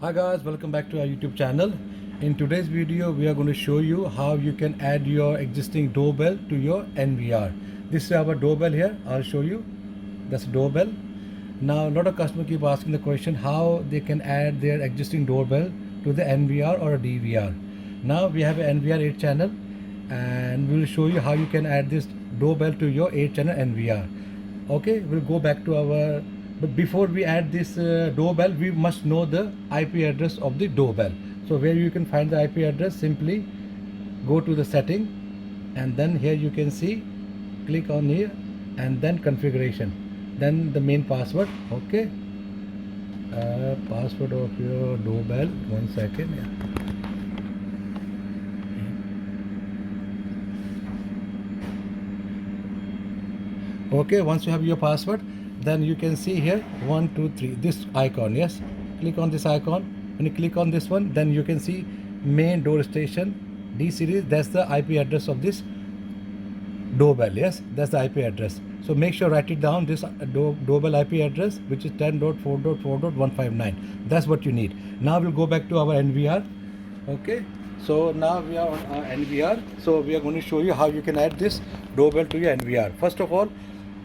Hi guys, welcome back to our YouTube channel. In today's video we are going to show you how you can add your existing doorbell to your NVR. This is our doorbell here. I'll show you. That's doorbell. Now a lot of customers keep asking the question how they can add their existing doorbell to the NVR or a DVR. Now we have an NVR 8 channel and we'll show you how you can add this doorbell to your 8 channel NVR. Okay, we'll go back to our, but before we add this doorbell, we must know the IP address of the doorbell. So where you can find the IP address, simply go to the setting and then here you can see, click on here and then configuration, then the main password. Okay, password of your doorbell, 1 second. Yeah. Okay, once you have your password, then you can see here 1 2 3 this icon. Yes, click on this icon. When you click on this one, then you can see main door station D series. That's the IP address of this doorbell. Yes, that's the IP address. So make sure write it down, this doorbell IP address, which is 10.4.4.159. that's what you need. Now we'll go back to our NVR. Okay, so now we are on our NVR. So we are going to show you how you can add this doorbell to your NVR. First of all,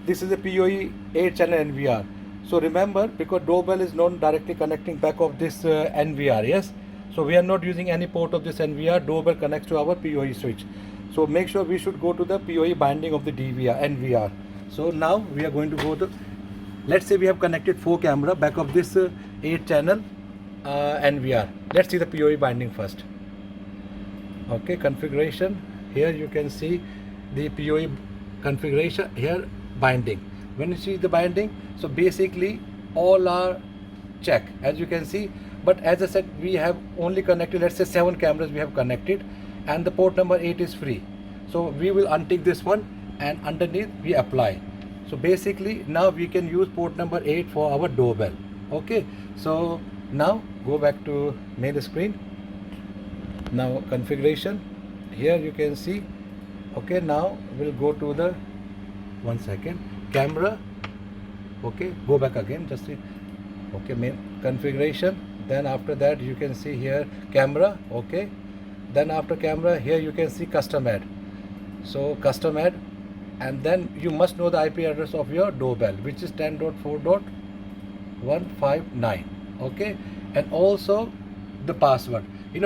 this is a PoE 8 channel NVR. So remember, because doorbell is not directly connecting back of this NVR, yes. So we are not using any port of this NVR. Doorbell connects to our PoE switch. So make sure we should go to the PoE binding of the NVR. So now we are going to go to, let's say we have connected 4 camera back of this 8 channel NVR. Let's see the PoE binding first. Okay, configuration. Here you can see the PoE configuration here. Binding, when you see the binding, so basically all are check, as you can see. But as I said, we have only connected, let's say 7 cameras we have connected and the port number 8 is free. So we will untick this one and underneath we apply. So basically now we can use port number 8 for our doorbell. Okay, so now go back to main screen. Now configuration, here you can see. Okay, now we'll go to the 1 second camera. Okay, go back again, just see. Okay, main configuration, then after that you can see here camera. Okay, then after camera here you can see custom add. So custom add, and then you must know the IP address of your doorbell, which is 10.4.159. okay, and also the password.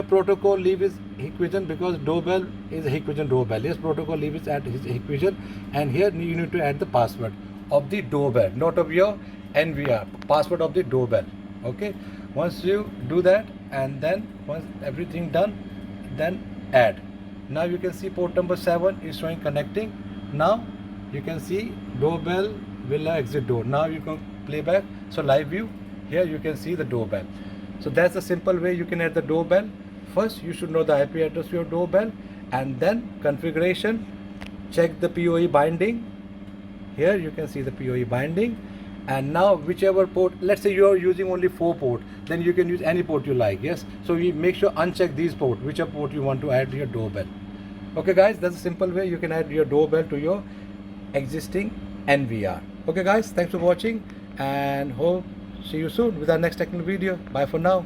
Protocol leave is Hikvision because doorbell is a Hikvision doorbell. Yes, protocol leave is at his Hikvision, and here you need to add the password of the doorbell, not of your NVR, password of the doorbell. Okay, once you do that, and then once everything done, then add. Now you can see port number 7 is showing connecting. Now you can see doorbell Villa exit door. Now you can play back. So live view, here you can see the doorbell. So that's a simple way you can add the doorbell. First, you should know the IP address of your doorbell, and then configuration, check the PoE binding. Here you can see the PoE binding, and now whichever port, let's say you are using only 4 port, then you can use any port you like. Yes, so you make sure uncheck these port, whichever port you want to add to your doorbell. Okay guys, that's a simple way you can add your doorbell to your existing NVR. Okay guys, thanks for watching and hope see you soon with our next technical video. Bye for now.